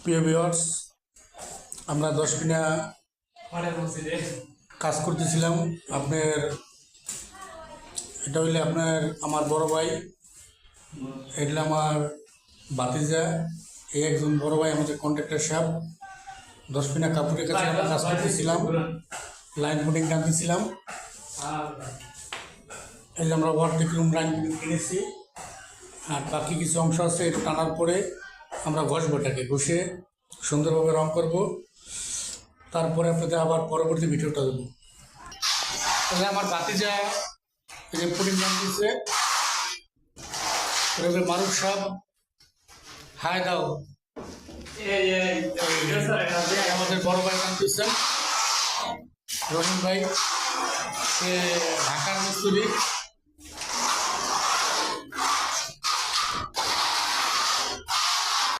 প্রিয় ভিউয়ার্স, আমরা 10 কাজ করতেছিলাম। আপনার এটা হইলে আমার বড় ভাই, এটা আমার ভাতিজা। এই একজন বড় ভাই আমাদের কন্ট্রাক্টর সাহেব। 10 কাপড়ের কাছে আমরা কাজ করতেছিলাম, লাইন ফুটিং টানতেছিলাম। এই যে আমরা ওয়ার্ডেক রুম লাইন ফুটিং কিনেছি, আর বাকি কিছু অংশ আছে। এটা টানার পরে আমরা ঘষবো, এটাকে ঘষে সুন্দরভাবে রং করব। তারপরে আপনাদের আবার পরবর্তী ভিডিওটা দেবো। তাহলে আমার ভাতিজা এই যে পুডিং নাম দিচ্ছে, মারুফ সাহেব। হাই দাও। আমাদের বড় ভাই নাম দিচ্ছেন রহিম ভাই, সে ঢাকার মিস্ত্রি।